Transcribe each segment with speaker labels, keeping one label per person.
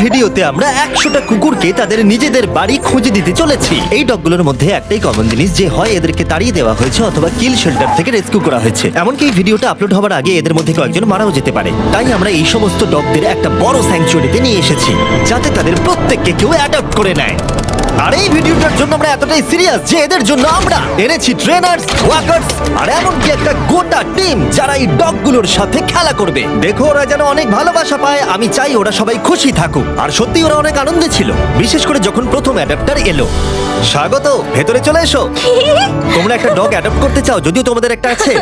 Speaker 1: ভিডিওতে আমরা 100টা কুকুরকে তাদের নিজেদের বাড়ি খুঁজে দিতে চলেছি। এই ডগগুলোর মধ্যে একটাই কমন জিনিস, যে হয় এদেরকে তাড়িয়ে দেওয়া হয়েছে অথবা কিল শেল্টার থেকে রেস্কিউ করা হয়েছে। এমনকি এই ভিডিওটা আপলোড হওয়ার আগে এদের মধ্যে কয়েকজন মারাও যেতে পারে। তাই আমরা এই সমস্ত ডগদের একটা বড় স্যাংচুয়ারিতে নিয়ে এসেছি, যাতে তাদের প্রত্যেককে কেউ অ্যাডপ্ট করে নেয়। আর এই ভিডিওটার জন্য আমরা এতটাই সিরিয়াস যে এদের জন্য আমরা এনেছি ট্রেনার্স, ওয়াকার্স আর এমনকি একটা গোটা টিম যারা এই ডগগুলোর সাথে খেলা করবে। দেখো ওরা যেন অনেক ভালোবাসা পায়, আমি চাই ওরা সবাই খুশি থাকুক। আর সত্যি ওরা অনেক আনন্দে ছিল, বিশেষ করে যখন প্রথম অ্যাডাপ্টার এলো। স্বাগত, ভেতরে চলে এসো। তোমরা একটা ডগ অ্যাডপ্ট করতে চাও? যদিও তোমাদের একটা আছে।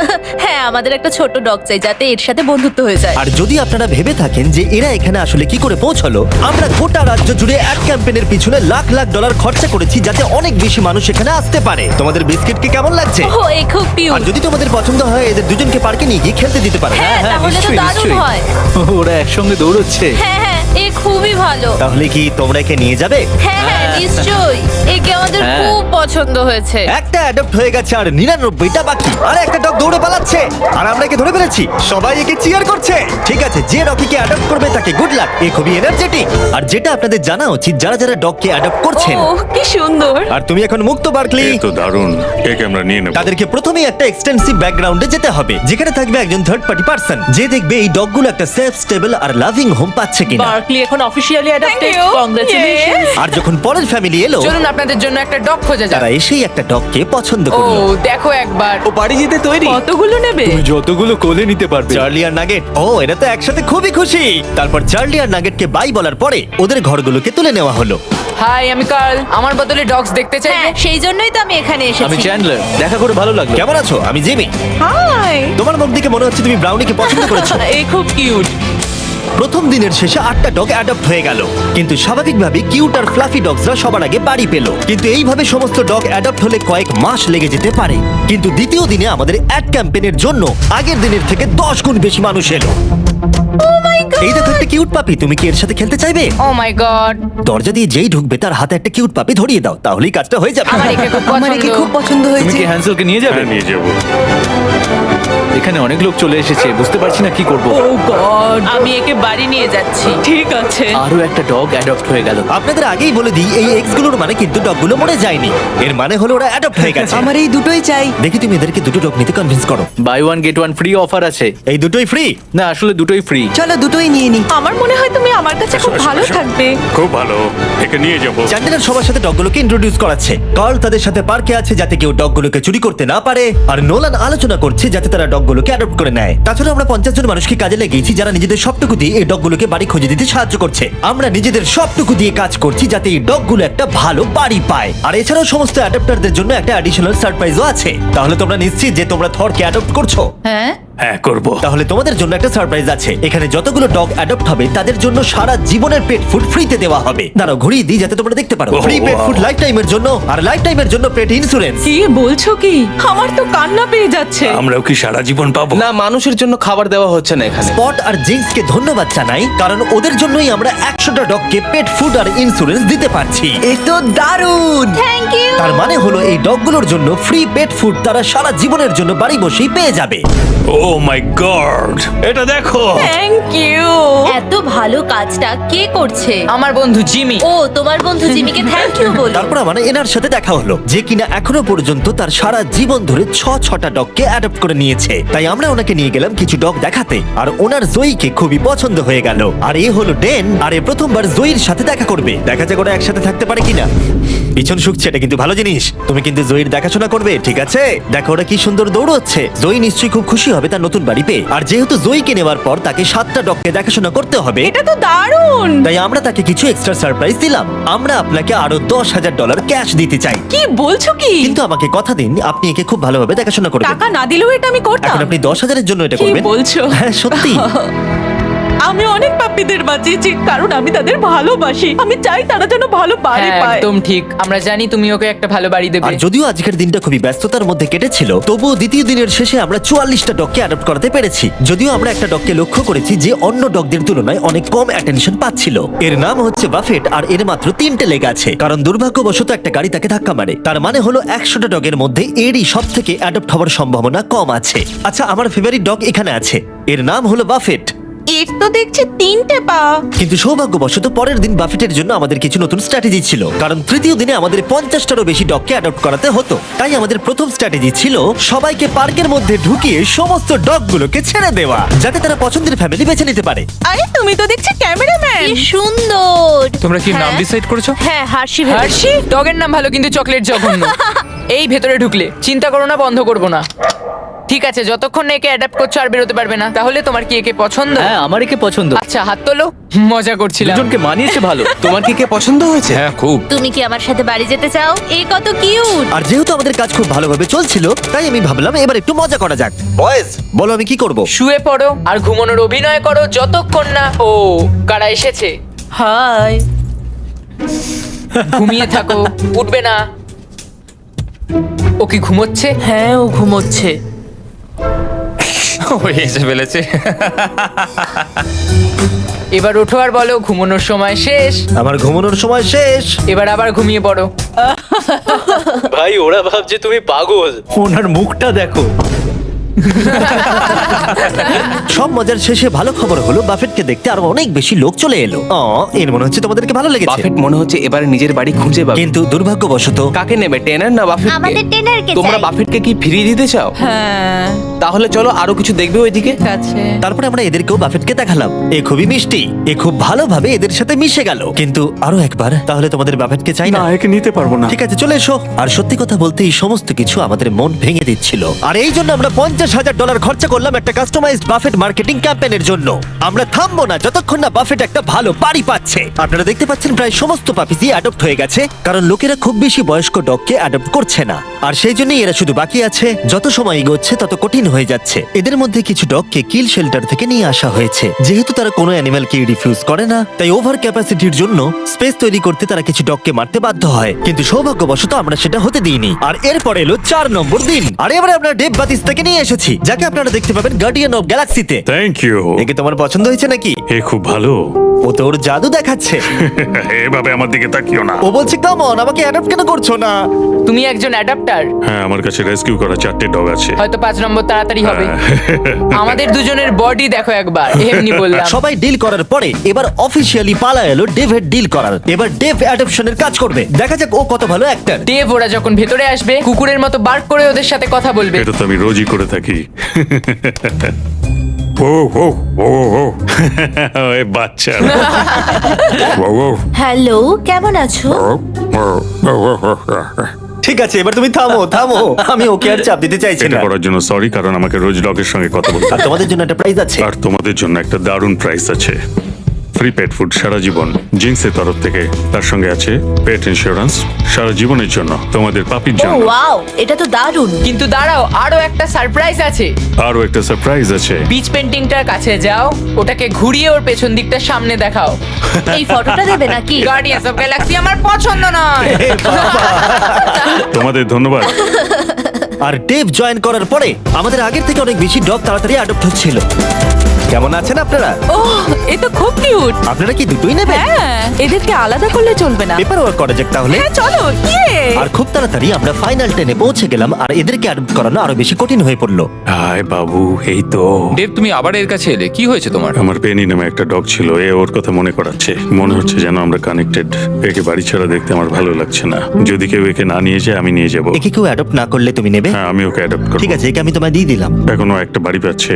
Speaker 2: হ্যাঁ, আমাদের একটা ছোট ডগ চাই যাতে এর সাথে বন্ধুত্ব হয়ে যায়।
Speaker 1: আর যদি আপনারা ভেবে থাকেন যে এরা এখানে আসলে কি করে পৌঁছালো, আমরা গোটা রাজ্য জুড়ে এক ক্যাম্পেইনের পিছনে লাখ লাখ ডলার খরচা করেছি যাতে অনেক বেশি মানুষ এখানে আসতে পারে। তোমাদের বিস্কিটকে কেমন লাগছে?
Speaker 2: ও, এই খুব
Speaker 1: আর
Speaker 2: কিউট।
Speaker 1: যদি তোমাদের পছন্দ হয় এদের দুজনকে পার্কে নিয়ে গিয়ে খেলতে দিতে পারো।
Speaker 2: হ্যাঁ, তাহলে তো দারুণ হয়।
Speaker 3: ওরা একসঙ্গে দৌড়চ্ছে।
Speaker 2: হ্যাঁ হ্যাঁ, এ খুবই ভালো।
Speaker 1: তাহলে কি তোমরা একে নিয়ে যাবে?
Speaker 2: হ্যাঁ হ্যাঁ, নিশ্চয়ই। একে আমাদের
Speaker 3: হ্যাঁ।
Speaker 2: খুব পছন্দ হয়েছে।
Speaker 1: একটা অ্যাডপ্ট হয়ে গেছে আর 99টা বাকি। আর একটা ডগ দৌড়ে পালাচ্ছে আর আমরা একে ধরে ফেলেছি। সবাই একে চিয়ার করছে। ঠিক আছে, যে ডগকে অ্যাডপ্ট করবে তাকে গুড লাক। এ খুবই এনার্জেটিক। আর যেটা আপনাদের জানা উচিত, যারা যারা ডগকে অ্যাডপ্ট করছেন,
Speaker 2: ও, কি সুন্দর।
Speaker 1: আর তুমি এখন মুক্ত বার্কলি,
Speaker 4: এ তো দারুণ, একে আমরা নিয়ে নেব।
Speaker 1: তাদেরকে প্রথমেই একটা এক্সটেন্সিভ ব্যাকগ্রাউন্ডে যেতে হবে, যেখানে থাকবে একজন থার্ড পার্টি পার্সন যে দেখবে এই ডগগুলো একটা সেফ, স্টেবল আর লাভিং হোম পাচ্ছে কিনা।
Speaker 5: বার্কলি এখন officially adopted.
Speaker 2: Thank you.
Speaker 5: Congratulation.
Speaker 1: আর যখন পরের ফ্যামিলি এলো,
Speaker 5: চলুন আপনাদের জন্য একটা ডগ খোঁজা যাক।
Speaker 1: তারা এসেই একটা ডগকে পছন্দ
Speaker 5: ও,
Speaker 1: করলো।
Speaker 5: দেখো একবার।
Speaker 3: ও বাড়ি যেতে তৈরি।
Speaker 5: কতগুলো নেবে?
Speaker 3: তুমি যতগুলো কোলে নিতে পারবে।
Speaker 1: চার্লি আর নাগেট, ও এরা তো একসাথে খুবই খুশি। তারপর চার্লি আর নাগেটকে বাই বলার পরে ওদের ঘরগুলোকে তুলে নেওয়া হলো।
Speaker 5: হাই, আমি কার্ল। আমার বদলে ডগস দেখতে চাইবে?
Speaker 2: হ্যাঁ, সেই জন্যই তো আমি এখানে
Speaker 3: আমি
Speaker 2: এসেছি।
Speaker 3: চ্যান্ডলার, দেখা করে ভালো লাগলো।
Speaker 1: কেমন আছো? আমি জিমি।
Speaker 5: হাই।
Speaker 1: তোমার মুখ দেখে মনে হচ্ছে তুমি ব্রাউনিকে পছন্দ করেছো।
Speaker 5: এই খুব কিউট।
Speaker 1: প্রথম দিনের শেষে 8টা ডগ অ্যাডপ্ট হয়ে গেল, কিন্তু স্বাভাবিকভাবে কিউট আর ফ্লাফি ডগসরা সবার আগে বাড়ি পেল। কিন্তু এইভাবে সমস্ত ডগ অ্যাডপ্ট হলে কয়েক মাস লেগে যেতে পারে। কিন্তু দ্বিতীয় দিনে আমাদের অ্যাড ক্যাম্পেইনের জন্য আগের দিনের থেকে 10 গুণ বেশি মানুষ এলো। এই দেখো একটা কিউট পাপি, তুমি কি এর সাথে খেলতে চাইবে?
Speaker 5: ও মাই গড।
Speaker 1: দরজা দিয়ে যেই ঢুকবে তার হাতে একটা কিউট পাপি ধরিয়ে দাও, তাহলেই কাজটা হয়ে যাবে।
Speaker 5: আমার একে খুব পছন্দ।
Speaker 3: তুমি কি হ্যান্সেলকে নিয়ে যাবে?
Speaker 4: হ্যাঁ, নিয়ে যাবো।
Speaker 3: এখানে অনেক লোক চলে এসেছে, বুঝতে পারছি না কি করব।
Speaker 5: ও গড। আমি একে বাড়ি নিয়ে যাচ্ছি। ঠিক আছে।
Speaker 3: আরো একটা ডগ অ্যাডপ্ট হয়ে গেল।
Speaker 1: আপনাদের আগেই বলে দিই, এই এক্স গুলোর মানে কিন্তু ডগগুলো মরে যায়নি। এর মানে হলো ওরা অ্যাডপ্ট হয়ে গেছে।
Speaker 6: আমার এই দুটোই চাই।
Speaker 1: দেখি তুমি এদেরকে দুটো ডগ নিতে কনভিন্স করো।
Speaker 3: Buy one get one free offer আছে।
Speaker 1: এই দুটোই ফ্রি।
Speaker 3: না, আসলে দুটোই ফ্রি।
Speaker 6: চলো দুটোই নিয়ে নি।
Speaker 5: আমার মনে হয় তুমি আমার কাছে খুব
Speaker 4: এসো,
Speaker 5: ভালো
Speaker 4: এসো।
Speaker 5: থাকবে।
Speaker 4: খুব ভালো, একে নিয়ে যাবো।
Speaker 1: চ্যান্ডেলার সবার সাথে ডগগুলোকে ইন্ট্রোডিউস করাচ্ছে। কার্ল তাদের সাথে পার্কে আছে যাতে কেউ ডগগুলোকে চুরি করতে না পারে, আর নোলান আলোচনা করছে যাতে তারা ডগগুলোকে অ্যাডপ্ট করে নেয়। তাছাড়া আমরা 50 জন মানুষকে কাজে লাগিয়েছি যারা নিজেদের সবটুকু দিয়ে এই ডগগুলোকে বাড়ি খুঁজে দিতে সাহায্য করছে। আমরা নিজেদের সবটুকু দিয়ে কাজ করছি যাতে এই ডগগুলো একটা ভালো বাড়ি পায়। আর এছাড়াও সমস্ত অ্যাডপ্টারদের জন্য একটা অ্যাডিশনাল সারপ্রাইজও আছে। তাহলে তোমরা নিশ্চিত যে তোমরা থরকে অ্যাডপ্ট করছো?
Speaker 2: হ্যাঁ,
Speaker 4: হ্যাঁ, করবো।
Speaker 1: তাহলে তোমাদের জন্য একটা সারপ্রাইজ আছে। এখানে যতগুলো ডগ অ্যাডপ্ট হবে তাদের জন্য সারা জীবনের পেট ফুড ফ্রিতে দেওয়া হবে। দাঁড়াও ঘুরিয়ে দিই যাতে তোমরা দেখতে পারো।
Speaker 4: Oh,
Speaker 1: free pet
Speaker 4: wow.
Speaker 1: Food লাইফ টাইমের জন্য, আর লাইফ টাইমের জন্য পেট ইন্স্যুরেন্স।
Speaker 5: কি বলছো কি? আমার তো কান্না পেয়ে যাচ্ছে।
Speaker 4: আমরাও কি সারা জীবন পাবো?
Speaker 3: না, মানুষের জন্য খাবার দেওয়া হচ্ছে না এখানে।
Speaker 1: স্পট আর জিঙ্কসকে ধন্যবাদ জানাই, কারণ ওদের জন্যই আমরা 100টা ডগকে পেট ফুড আর ইন্স্যুরেন্স দিতে পারছি।
Speaker 6: এ তো দারুণ।
Speaker 2: Thank you.
Speaker 1: তার মানে হলো এই ডগগুলোর জন্য ফ্রি পেট ফুড তারা সারা জীবনের জন্য বাড়ি বসেই পেয়ে যাবে।
Speaker 4: ও মাই গড, এটা দেখো।
Speaker 5: Thank you.
Speaker 2: এত ভালো কাজটা কে করছে?
Speaker 5: আমার বন্ধু জিমি।
Speaker 2: ও, তোমার বন্ধু জিমিকে থ্যাংক ইউ বলো।
Speaker 1: তারপর আমার এনার সাথে দেখা হলো, যে কিনা এখনো পর্যন্ত তার সারা জীবন ধরে 6টা ডগকে অ্যাডপ্ট করে নিয়েছে। তাই আমরা ওনাকে নিয়ে গেলাম কিছু ডগ দেখাতে, আর ওনার জয়ীকে খুবই পছন্দ হয়ে গেল। আর এ হলো ডেন, আর এ প্রথমবার জয়ীর সাথে দেখা করবে। দেখা যাক ওরা একসাথে থাকতে পারে কিনা। পিছন শুকছে, এটা কিন্তু ভালো জিনিস। তুমি কিন্তু জয়ীর দেখাশোনা করবে, ঠিক আছে? দেখো ওরা কি সুন্দর দৌড়চ্ছে। জয়ী নিশ্চয়ই খুব খুশি হবে তার নতুন বাড়ি পেয়ে। আর যেহেতু জয়ীকে নেওয়ার পর তাকে 7টা ডগকে দেখাশোনা করতে হবে,
Speaker 5: এটা তো দারুণ।
Speaker 1: তাই আমরা তাকে কিছু এক্সট্রা সারপ্রাইজ দিলাম। আমরা আপনাকে আরো $10,000 ক্যাশ দিতে চাই,
Speaker 5: কি বলছো কি?
Speaker 1: কিন্তু আমাকে কথা দিন আপনি একে খুব ভালোভাবে দেখাশোনা করবেন।
Speaker 5: টাকা না দিলেও এটা আমি করতাম।
Speaker 1: এখন আপনি 10,000-এর জন্য এটা
Speaker 5: কি
Speaker 1: করবেন?
Speaker 5: বলছো?
Speaker 1: হ্যাঁ, সত্যি।
Speaker 5: আমি অনেক পাপ্পিদের বাঁচিয়েছি কারণ আমি তাদের ভালোবাসি। আমি চাই তারা যেন ভালো বাড়ি
Speaker 7: হ্যাঁ,
Speaker 5: পায়।
Speaker 7: একদম ঠিক। আমরা জানি তুমি ওকে একটা ভালো বাড়ি
Speaker 1: আর
Speaker 7: দেবে।
Speaker 1: যদিও আজকের দিনটা খুবই ব্যস্ততার মধ্যে কেটেছিল, তবুও দ্বিতীয় দিনের শেষে আমরা 44টা ডগকে অ্যাডপ্ট করাতে পেরেছি। যদিও আমরা একটা ডগকে লক্ষ্য করেছি যে অন্য ডগদের তুলনায় অনেক কম অ্যাটেনশন পাচ্ছিল। এর নাম হচ্ছে বাফেট, আর এর মাত্র 3টে লেগ আছে, কারণ দুর্ভাগ্যবশত একটা গাড়ি তাকে ধাক্কা মারে। তার মানে হলো 100টা ডগের মধ্যে এরই সব থেকে অ্যাডপ্ট হওয়ার সম্ভাবনা কম আছে। আচ্ছা, আমার ফেভারিট ডগ এখানে আছে, এর নাম হলো বাফেট।
Speaker 5: এর তো দেখছি 3টে পা।
Speaker 1: কিন্তু সৌভাগ্যবশত পরের দিন বাফেটের জন্য আমাদের কিছু নতুন স্ট্র্যাটেজি ছিল, কারণ তৃতীয় দিনে আমাদের 50টারও বেশি ডগকে অ্যাডপ্ট করাতে হতো। তাই আমাদের প্রথম স্ট্র্যাটেজি ছিল সবাইকে পার্কের মধ্যে ঢুকিয়ে সমস্ত ডগগুলোকে ছেড়ে দেওয়া, যাতে তারা পছন্দের ফ্যামিলি বেছে নিতে পারে।
Speaker 5: আরে তুমি তো দেখছি ক্যামেরাম্যান।
Speaker 2: কি সুন্দর।
Speaker 3: তোমরা কি নাম
Speaker 2: হ্যাঁ।
Speaker 3: ডিসাইড করেছো?
Speaker 2: হ্যাঁ, হার্ষি
Speaker 7: হার্ষি ডগের নাম ভালো কিন্তু চকলেট জঘন্য। এই ভেতরে ঢুকলে চিন্তা করো না, বন্ধ করবো না। ঠিক আছে, যতক্ষণ না একে অ্যাডাপ্ট করছো আর বেরোতে পারবে না। তাহলে তোমার কি একে পছন্দ?
Speaker 3: হ্যাঁ, আমার একে পছন্দ।
Speaker 7: আচ্ছা, হাত তোলো। মজা করছিলাম।
Speaker 3: দুজনকে মানিয়েছে ভালো।
Speaker 8: তোমার কি কে পছন্দ হয়েছে?
Speaker 3: হ্যাঁ, খুব।
Speaker 2: তুমি কি আমার সাথে বাড়ি যেতে চাও? এই কত কিউট।
Speaker 1: আর যেহেতু আমাদের কাজ খুব ভালোভাবে চলছিল, তাই আমি ভাবলাম এবার একটু মজা করা যাক। বয়েজ, বলো আমি কি করব?
Speaker 7: শুয়ে পড়ো আর ঘুমানোর অভিনয় করো যতক্ষণ না ও কারা এসেছে।
Speaker 5: হাই।
Speaker 7: ঘুমিয়ে থাকো, উঠবে না। ও কি ঘুমোচ্ছে?
Speaker 5: হ্যাঁ, ও ঘুমোচ্ছে।
Speaker 3: ও এসে ফেলেছে।
Speaker 7: এবার ওঠো আর বলো ঘুমানোর সময় শেষ।
Speaker 1: আমার ঘুমানোর সময় শেষ।
Speaker 7: এবার আবার ঘুমিয়ে পড়ো।
Speaker 3: ভাই, ওরা ভাবছে তুমি পাগল। ওনার মুখটা দেখো।
Speaker 1: সব মজার শেষে ভালো খবর হলো বাফেটকে দেখতে আরো অনেক বেশি লোক চলে এলো। এর মনে হচ্ছে তোমাদেরকে ভালো লেগেছে।
Speaker 8: বাফেট মনে হচ্ছে এবার নিজের বাড়ি খুঁজে পাবে।
Speaker 1: কিন্তু দুর্ভাগ্যবশত
Speaker 8: কাকে নেবে, টেনার না বাফেটকে?
Speaker 2: আমাদের টেনারকে
Speaker 8: তোমরা
Speaker 2: চাই।
Speaker 8: বাফেটকে কি ফিরিয়ে দিতে চাও?
Speaker 5: হ্যাঁ,
Speaker 8: তাহলে চলো আরো কিছু দেখবে ওইদিকে।
Speaker 5: ঠিক আছে।
Speaker 1: তারপরে আমরা এদেরকেও বাফেটকে দেখালাম। এ খুবই মিষ্টি, এ খুব ভালোভাবে এদের সাথে মিশে গেল। কিন্তু আরো একবার, তাহলে তোমাদের বাফেটকে চাই না?
Speaker 4: একে নিতে পারবো না।
Speaker 1: ঠিক আছে, চলে এসো। আর সত্যি কথা বলতে এই সমস্ত কিছু আমাদের মন ভেঙে দিচ্ছিল। আর এই জন্য আমরা $50,000 খরচা করলাম একটা কাস্টমাইজড বাফেট মার্কেটিং ক্যাম্পেইনের জন্য। আমরা থামবো না যতক্ষণ না বাফেট একটা ভালো বাড়ি পাচ্ছে। আপনারা দেখতে পাচ্ছেন প্রায় সমস্ত পাপিসি অ্যাডপ্ট হয়ে গেছে, কারণ লোকেরা খুব বেশি বয়স্ক ডগকে অ্যাডপ্ট করছে না। আর সেই জন্যই এরা শুধু বাকি আছে। যত সময় এগোচ্ছে তত কঠিন হয়ে যাচ্ছে। এদের মধ্যে কিছু ডগকে কিল শেল্টার থেকে নিয়ে আসা হয়েছে। যেহেতু তারা কোনো অ্যানিমালকে রিফিউজ করে না, তাই ওভার ক্যাপাসিটির জন্য স্পেস তৈরি করতে তারা কিছু ডগকে মারতে বাধ্য হয়। কিন্তু সৌভাগ্যবশত আমরা সেটা হতে দিইনি। আর এরপর এলো 4 নম্বর দিন। আর এবারে আমরা ডেভ বাতিস থেকে নিয়ে এসেছি, যাকে আপনারা দেখতে পাবেন গার্ডিয়ান অফ গ্যালাক্সিতে।
Speaker 4: Thank you.
Speaker 1: একে তোমার পছন্দ হয়েছে নাকি?
Speaker 4: এ খুব ভালো।
Speaker 1: ও তো ওর জাদু দেখাচ্ছে।
Speaker 4: এভাবে আমার দিকে তাকিও না।
Speaker 1: ও বলছে কেমন, আমাকে অ্যাডপ্ট কেন করছো না?
Speaker 7: তুমি একজন অ্যাডাপ্টার।
Speaker 4: হ্যাঁ, আমার কাছে রেস্কিউ করা 4টে ডগ আছে।
Speaker 7: হয়তো 5 নম্বর তাড়াতাড়ি হবে। আমাদের দুজনের বডি দেখো একবার। এমনি বললাম।
Speaker 1: সবাই ডিল করার পরে এবার অফিসিয়ালি পালা এলো ডেভের ডিল করার। এবার ডেভ অ্যাডপশনের কাজ করবে। দেখা যাক ও কত ভালো অ্যাক্টর।
Speaker 7: দেব ওরা যখন ভেতরে আসবে কুকুরের মতো বার্ক করে ওদের সাথে কথা বলবে।
Speaker 4: এটা তো আমি রোজই করে থাকি। ও ও ও ও এ বাচ্চা। ও ও
Speaker 2: হ্যালো, কেমন আছো?
Speaker 1: ঠিক আছে, এবার তুমি থামো থামো। আমি ওকে আর চাপ দিতে চাইছি
Speaker 4: এটা
Speaker 1: না।
Speaker 4: করার জন্য সরি, কারণ আমাকে রোজ ডগের সঙ্গে কথা বলতে
Speaker 1: আর
Speaker 4: হয়।
Speaker 1: তোমাদের জন্য একটা প্রাইজ আছে।
Speaker 4: আর তোমাদের জন্য একটা দারুণ প্রাইস আছে। ফ্রি পেট ফুড সারা জীবন জিন্সের তরফ থেকে। তার সঙ্গে আছে পেট ইন্স্যুরেন্স সারা জীবনের জন্য তোমাদের পাপির
Speaker 2: ও
Speaker 4: জন্য।
Speaker 2: ওয়াও, এটা তো দারুণ।
Speaker 7: কিন্তু দাঁড়াও, আরো একটা সারপ্রাইজ আছে।
Speaker 4: আরও একটা সারপ্রাইজ আছে।
Speaker 7: বিচ পেন্টিংটার কাছে যাও, ওটাকে ঘুরিয়ে ওর পেছন দিকটা সামনে দেখাও।
Speaker 2: এই ফটোটা দেবে নাকি?
Speaker 7: গার্ডিয়ান্স অফ গ্যালাক্সি আমার পছন্দ নয়।
Speaker 4: তোমাদের ধন্যবাদ।
Speaker 1: আর ডেভ জয়েন করার পরে আমাদের আগের থেকে অনেক বেশি ডগ তাড়াতাড়ি অ্যাডপ্ট হচ্ছিল। কেমন আছেন আপনারা?
Speaker 5: ও, এ তো খুব কিউট।
Speaker 1: আপনারা কি দুটোই নেবেন?
Speaker 5: হ্যাঁ, এদেরকে আলাদা করলে চলবে না।
Speaker 1: পেপার ওয়ার্ক করা যাক তাহলে।
Speaker 5: হ্যাঁ, চলো। ইয়ে।
Speaker 1: আর খুব তাড়াতাড়ি আমরা ফাইনাল 10-এ পৌঁছে গেলাম। আর এদেরকে অ্যাডপ্ট করানো আরো বেশি কঠিন হয়ে পড়লো।
Speaker 4: হাই বাবু, এই তো।
Speaker 3: দেব, তুমি আবার এর কাছে এলে, কি হয়েছে তোমার?
Speaker 4: আমার পেনি নামে একটা ডগ ছিল, এ ওর কথা মনে করাচ্ছে। মনে হচ্ছে যেন আমরা কানেক্টেড। একে বাড়ি ছাড়া দেখতে আমার ভালো লাগছে না। যদি কেউ একে না নিয়ে যায় আমি নিয়ে যাব।
Speaker 1: একে কেউ অ্যাডপ্ট না করলে তুমি নেবে?
Speaker 4: হ্যাঁ, আমি ওকে অ্যাডপ্ট করব।
Speaker 1: ঠিক আছে, একে আমি তোমায় দিয়ে দিলাম।
Speaker 4: এখনো একটা বাড়ি পাচ্ছে।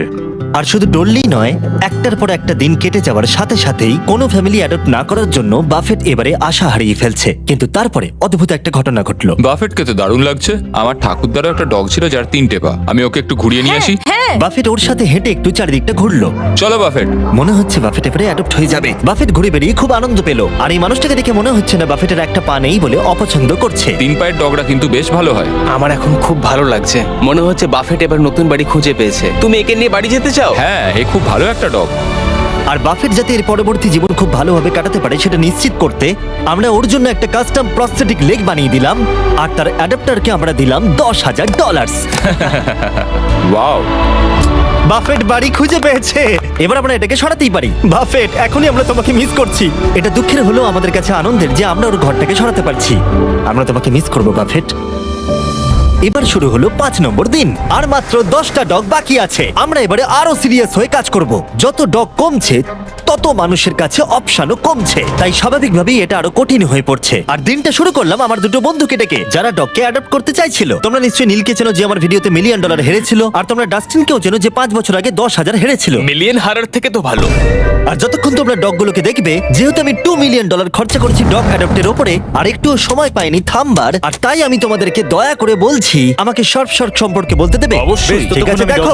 Speaker 1: আর শুধু ডললেই নয়, একটার পর একটা দিন কেটে যাওয়ার সাথে সাথেই কোনো ফ্যামিলি অ্যাডপ্ট না করার জন্য বাফেট এবারে আশা হারিয়ে ফেলছে। কিন্তু তারপরে অদ্ভুত একটা ঘটনা ঘটলো।
Speaker 9: বাফেটকে তো দারুণ লাগছে। আমার ঠাকুরদারও একটা ডগ ছিল যার 3টে পা। আমি ওকে একটু ঘুরিয়ে নিয়ে আসি।
Speaker 2: হ্যাঁ,
Speaker 1: বাফেট ওর সাথে হেঁটে একটু চারিদিকটা ঘুরলো।
Speaker 9: চলো বাফেট।
Speaker 1: মনে হচ্ছে বাফেট এবারে অ্যাডপ্ট হয়ে যাবে। বাফেট ঘুরে বেরিয়ে খুব আনন্দ পেল। আর এই মানুষটাকে দেখে মনে হচ্ছে না বাফেটের একটা পা নেই বলে অপছন্দ করছে।
Speaker 9: 3 পায়ের ডগরা কিন্তু বেশ ভালো হয়।
Speaker 8: আমার এখন খুব ভালো লাগছে। মনে হচ্ছে বাফেট এবার নতুন বাড়ি খুঁজে পেয়েছে। তুমি একে নিয়ে বাড়ি যেতে চাও?
Speaker 9: হ্যাঁ, এ খুব ভালো একটা ডগ।
Speaker 1: আর বাফেট যাতে এর পরবর্তী জীবন খুব ভালোভাবে কাটাতে পারে সেটা নিশ্চিত করতে আমরা ওর জন্য একটা কাস্টম প্রস্থেটিক লেগ বানিয়ে দিলাম। আর তার অ্যাডাপ্টারকে আমরা দিলাম $10,000।
Speaker 9: ওয়াও,
Speaker 1: বাফেট বাড়ি খুঁজে পেয়েছে। এবার আমরা এটাকে সরাতেই পারি। বাফেট, এখনই আমরা তোমাকে মিস করছি। এটা দুঃখের হলেও আমাদের কাছে আনন্দের যে আমরা ওর ঘরটাকে সরাতে পারছি। আমরা তোমাকে মিস করবো বাফেট। এবার শুরু হলো 5 নম্বর দিন আর মাত্র 10টা ডগ বাকি আছে। আমরা এবারে আরো সিরিয়াস হয়ে কাজ করব। যত ডগ কমছে তত মানুষের কাছে অপশনও কমছে, তাই স্বাভাবিকভাবেই এটা আরো কঠিন হয়ে পড়ছে। আর দিনটা শুরু করলাম আমার দুটো বন্ধুকে ডেকে, যারা ডগকে অ্যাডপ্ট করতে চাইছিল। তোমরা নিশ্চয়ই নীলকে চেনো, যে আমার ভিডিওতে $1 মিলিয়ন হেরেছিল, আর তোমরা ডাস্টিনকেও চেনো, যে 5 বছর আগে 10,000 হেরেছিল।
Speaker 8: মিলিয়ন হারার থেকে তো ভালো।
Speaker 1: আর যতক্ষণ তোমরা ডগগুলোকে দেখবে, যেহেতু আমি $2 মিলিয়ন খরচা করেছি ডগ অ্যাডপ্টের উপরে, আর একটুও সময় পাইনি থামবার, আর তাই আমি তোমাদেরকে দয়া করে বলছি আমাকে শার্ক সম্পর্কে বলতে দেবে।
Speaker 3: অবশ্যই।
Speaker 1: ঠিক আছে, দেখো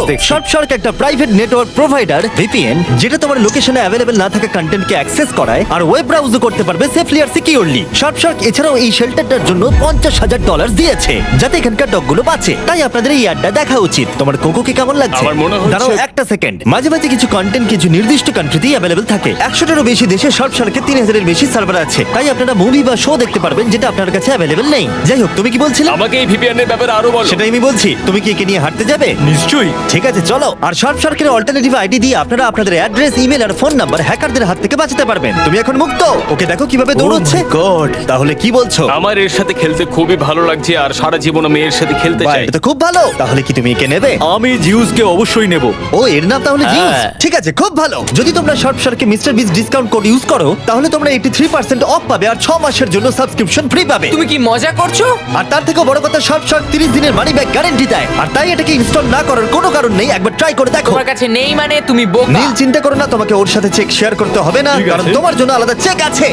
Speaker 1: শার্ক একটা প্রাইভেট নেটওয়ার্ক প্রোভাইডার ভিপিএন, যেটা তোমার লোকেশনে অ্যাভেলেবল না থাকা কন্টেন্টকে অ্যাক্সেস করায় আর ওয়েব ব্রাউজও করতে পারবে সেফলি আর সিকিউরলি। শার্ক এছাড়াও এই শেল্টারটার জন্য $50,000 দিয়েছে, যাতে এখানকার ডগগুলো বাঁচে। তাই আপনাদের এই অ্যাডটা দেখা উচিত। তোমার কোকোকে কেমন লাগছে?
Speaker 8: আমার মনে হচ্ছে-
Speaker 1: দাঁড়াও একটা সেকেন্ড। মাঝে মাঝে কিছু কন্টেন্ট কিছু নির্দিষ্ট কান্ট্রিতেই অ্যাভেলেবল থাকে। 100টারও বেশি দেশে শার্কের 3,000-এর বেশি সার্ভার আছে, তাই আপনারা মুভি বা শো দেখতে পারবেন যেটা আপনার কাছে অ্যাভেলেবল নেই। যাই হোক, তুমি কি বলছিলে?
Speaker 8: আমাকে এই ভিপিএন এর ব্যাপারে আরো বলো।
Speaker 1: সেটাই আমি বলছি। তুমি কি একে নিয়ে হাঁটতে যাবে?
Speaker 3: নিশ্চয়ই।
Speaker 1: ঠিক আছে, চলো। আর শার্কের অল্টারনেটিভ আইডি দিয়ে আপনারা আপনাদের অ্যাড্রেস, ইমেল আর ফোন নাম্বার হ্যাকারদের হাত থেকে বাঁচাতে পারবেন। তুমি এখন মুক্ত। ওকে দেখো কিভাবে দৌড়চ্ছে।
Speaker 3: গড।
Speaker 1: তাহলে কি বলছো?
Speaker 8: আমার এর সাথে খেলতে খুবই ভালো লাগছে আর সারা জীবন আমি এর সাথে খেলতে
Speaker 1: বাহ,
Speaker 8: চাই।
Speaker 1: এটা তো খুব ভালো। তাহলে কি তুমি একে নেবে?
Speaker 3: আমি জিউসকে অবশ্যই নেব।
Speaker 1: ও, এর নাম তাহলে জিউস।
Speaker 3: হ্যাঁ।
Speaker 1: ঠিক আছে, খুব ভালো। যদি তোমরা শার্কে মিস্টার বিস ডিসকাউন্ট কোড ইউজ করো, তাহলে তোমরা 83% অফ পাবে আর 6 মাসের জন্য সাবস্ক্রিপশন ফ্রি পাবে।
Speaker 7: তুমি কি মজা করছো?
Speaker 1: আর তার থেকেও বড় কথা, শার্ক 30 দিনের মানি ব্যাক গ্যারান্টি দেয়। আর তাই এটাকে ইনস্টল না করার কোনো কারণ নেই। একবার ট্রাই করে দেখো।
Speaker 7: তোমার কাছে নেই মানে তুমি বোকা।
Speaker 1: নীল, চিন্তা করো না, তোমাকে ওর সাথে চেক শেয়ার করতে হবে না,
Speaker 3: ঠিক আছে।
Speaker 1: কারণ তোমার জন্য আলাদা চেক আছে।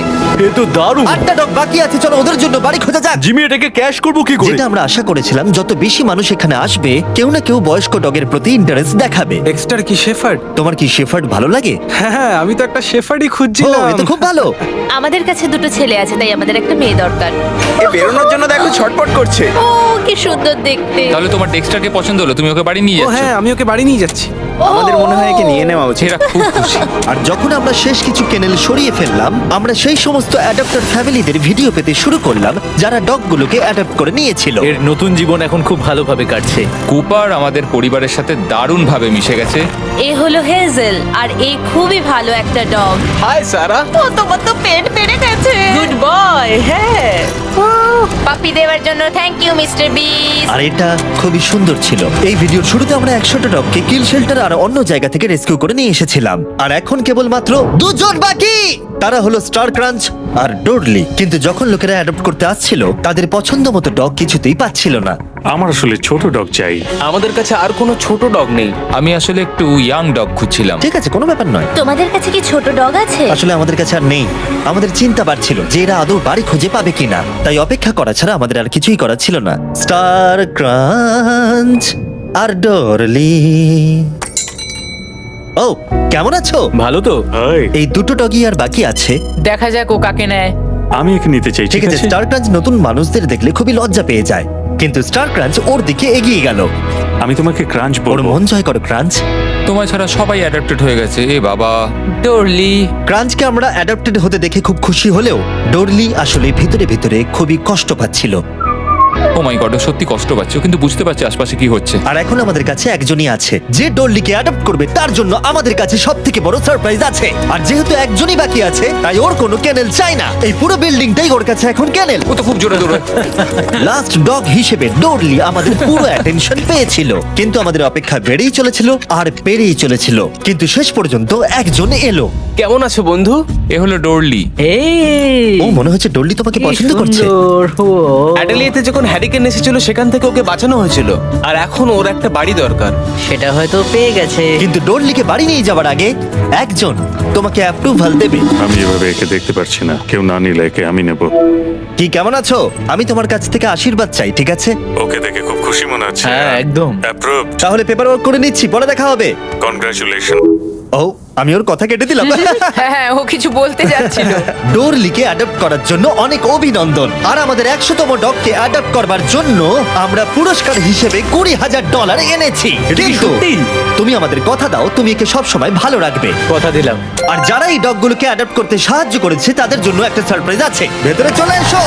Speaker 3: এ তো দারুণ।
Speaker 1: 8টা ডগ বাকি আছে, চলো ওদের জন্য বাড়ি খোঁজা যাক।
Speaker 3: জিমি, এটাকে ক্যাশ করব কি করে?
Speaker 1: যেটা আমরা আশা করেছিলাম, যত বেশি মানুষ এখানে আসবে, কেউ না কেউ বয়স্ক ডগের প্রতি ইন্টারেস্ট দেখাবে।
Speaker 10: এক্সটার কি শেফার্ড?
Speaker 1: তোমার কি শেফার্ড ভালো লাগে?
Speaker 10: হ্যাঁ, আমি তো একটা শেফার্ডই
Speaker 1: ও,
Speaker 10: খুঁজছিলাম।
Speaker 1: এ তো খুব ভালো।
Speaker 2: আমাদের কাছে দুটো ছেলে আছে, তাই আমাদের একটা মেয়ে দরকার।
Speaker 10: এ বেরোনোর জন্য দেখো ছটপট করছে।
Speaker 2: ও কি সুন্দর দেখতে।
Speaker 9: তাহলে তোমার ডেক্সটারকে পছন্দ হলো, তুমি ওকে বাড়ি নিয়ে
Speaker 10: ও
Speaker 9: যাচ্ছ।
Speaker 10: হ্যাঁ, আমি ওকে বাড়ি নিয়ে যাচ্ছি।
Speaker 2: ও।
Speaker 10: আমাদের মনে হয় একে নিয়ে নেওয়া উচিত।
Speaker 9: এরা খুব খুশি।
Speaker 1: আর যখন আমরা শেষ কিছু কেনেল সরিয়ে ফেললাম, আমরা সেই সমস্ত অ্যাডাপ্টার ফ্যামিলিদের ভিডিও পেতে শুরু করলাম যারা ডগগুলোকে অ্যাডাপ্ট করে নিয়েছিল।
Speaker 3: এর নতুন জীবন এখন খুব ভালোভাবে কাটছে।
Speaker 9: কুপার আমাদের পরিবারের সাথে দারুণভাবে মিশে গেছে।
Speaker 2: এ হলো হেজেল, আর এ খুবই ভালো একটা ডগ।
Speaker 10: হাই সারা।
Speaker 5: ও তোমার তো পেট বেড়ে গেছে।
Speaker 7: Good boy. হ্যাঁ।
Speaker 2: পাপি দেওয়ার জন্য থ্যাংক ইউ মিস্টার বিস।
Speaker 1: আর এটা খুবই সুন্দর ছিল। এই ভিডিওর শুরুতে আমরা 100টা ডগকে কিল শেল্টার আর অন্য জায়গা থেকে রেস্কিউ করে নিয়ে এসেছিলাম, আর এখন কেবলমাত্র 2 জন বাকি। তারা হলো স্টার ক্রাঞ্চ আর ডোরলি। কিন্তু যখন লোকেরা অ্যাডপ্ট করতে আসছিল, তাদের পছন্দ মতো ডগ কিছুতেই পাচ্ছিল না।
Speaker 4: আমার আসলে ছোট ডগ চাই।
Speaker 8: আমাদের কাছে আর কোনো ছোট ডগ নেই।
Speaker 9: আমি আসলে একটু ইয়াং ডগ খুঁজছিলাম।
Speaker 1: ঠিক আছে, কোনো ব্যাপার নয়।
Speaker 2: তোমাদের কাছে কি ছোট ডগ আছে?
Speaker 1: আসলে আমাদের কাছে আর নেই। আমাদের চিন্তা বাড়ছিল যে এরা আদৌ বাড়ি খুঁজে পাবে কিনা, তাই অপেক্ষা করা ছাড়া আমাদের আর কিছুই করার ছিল না। স্টার ক্রাঞ্চ আর ডরলি। ও, কেমন আছো?
Speaker 3: ভালো তো?
Speaker 4: হাই,
Speaker 1: এই দুটো ডগই আর বাকি আছে।
Speaker 7: দেখা যাক ও কাকে নেয়।
Speaker 4: আমি একে নিতে চাই।
Speaker 1: ঠিক আছে, স্টার ক্রাঞ্চ নতুন মানুষদের দেখলে খুবই লজ্জা পেয়ে যায়, কিন্তু স্টার ক্রাঞ্চ ওর দিকে এগিয়ে গেল।
Speaker 4: আমি তোমাকে ক্রাঞ্চ
Speaker 1: ওর
Speaker 4: বলবো।
Speaker 1: মন জয় করো ক্রাঞ্চ।
Speaker 9: তোমার ছাড়া সবাই অ্যাডাপ্টেড হয়ে গেছে। এ বাবা।
Speaker 7: ডরলি।
Speaker 1: ক্রাঞ্চকে আমরা অ্যাডাপ্টেড হতে দেখে খুব খুশি হলেও ডোরলি আসলে ভিতরে ভিতরে খুবই কষ্ট পাচ্ছিল।
Speaker 9: ও মাই গড, সত্যি কষ্ট পাচ্ছে, ও কিন্তু বুঝতে পারছে আশপাশে কি হচ্ছে।
Speaker 1: আর এখন আমাদের কাছে একজনই আছে যে ডোরলিকে অ্যাডপ্ট করবে। তার জন্য আমাদের কাছে সবথেকে বড় সারপ্রাইজ আছে। আর যেহেতু একজনই বাকি আছে, তাই ওর কোনো ক্যানেল চাই না। এই পুরো বিল্ডিংটাই ওর কাছে এখন ক্যানেল।
Speaker 9: ও তো খুব জোরে দৌড়ে।
Speaker 1: লাস্ট ডগ হিসেবে ডোরলি আমাদের পুরো অ্যাটেনশন পেয়েছিল, কিন্তু আমাদের অপেক্ষা বেড়েই চলেছিল আর বেড়েই চলেছিল। কিন্তু শেষ পর্যন্ত একজন এলো।
Speaker 8: কেমন আছো বন্ধু?
Speaker 9: এ হলো ডোরলি।
Speaker 5: এই
Speaker 1: ও, মনে হচ্ছে ডোরলি তোমাকে পছন্দ করছে।
Speaker 8: অ্যাডেলিয়াতে যখন হ্যারিকেন এসেছিল সেখান থেকে ওকে বাঁচানো হয়েছিল, আর এখন ওর একটা বাড়ি দরকার।
Speaker 6: সেটা হয়তো পেয়ে গেছে।
Speaker 1: কিন্তু ডোরলিকে বাড়ি নিয়ে যাওয়ার আগে একজন তোমাকে অ্যাপ্রুভাল দেবে।
Speaker 4: আমি এভাবে একে দেখতে পারছি না। কেউ না নিলে একে আমি নেব।
Speaker 1: কি, কেমন আছো? আমি তোমার কাছ থেকে আশীর্বাদ চাই, ঠিক আছে?
Speaker 4: ওকে দেখে খুব খুশি মনে হচ্ছে।
Speaker 3: হ্যাঁ, একদম।
Speaker 4: অ্যাপ্রুভ।
Speaker 1: তাহলে পেপার ওয়ার্ক করে নিচ্ছি, পরে দেখা হবে।
Speaker 4: কনগ্রাচুলেশন।
Speaker 1: ও, আমি ওর কথা কেটে দিলাম।
Speaker 7: হ্যাঁ হ্যাঁ, ও কিছু বলতে যাচ্ছিল।
Speaker 1: ডোরলিকে অ্যাডপ্ট করার জন্য অনেক অভিনন্দন। আর আমাদের 100তম ডগকে অ্যাডপ্ট করবার জন্য আমরা পুরস্কার হিসেবে $20,000 এনেছি। কিন্তু
Speaker 3: সত্যি?
Speaker 1: তুমি আমাদের কথা দাও, তুমি একে সব সময় ভালো রাখবে।
Speaker 3: কথা দিলাম।
Speaker 1: আর যারা এই ডগগুলোকে অ্যাডপ্ট করতে সাহায্য করেছে, তাদের জন্য একটা সারপ্রাইজ আছে। ভেতরে চলে এসো।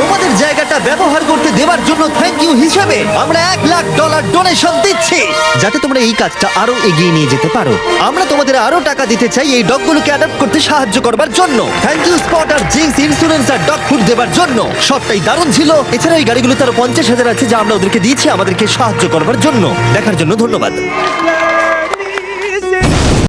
Speaker 1: তোমাদের জায়গাটা ব্যবহার করতে দেওয়ার জন্য থ্যাংক ইউ হিসেবে আমরা $1,00,000 ডোনেশন দিচ্ছি, যাতে তোমরা এই কাজটা আরো এগিয়ে নিয়ে যেতে পারো। আমরা তোমাদের আরো টাকা দিতে চাই এই ডগগুলোকে অ্যাডাপ্ট করতে সাহায্য করবার জন্য। থ্যাংক ইউ স্পট আর জিন্স ইন্স্যুরেন্স আর ডগ ফুড দেবার জন্য। সবটাই দারুণ ছিল। এছাড়া এই গাড়িগুলো তার 50,000 আছে যা আমরা ওদেরকে দিয়েছি আমাদেরকে সাহায্য করবার জন্য। দেখার জন্য ধন্যবাদ।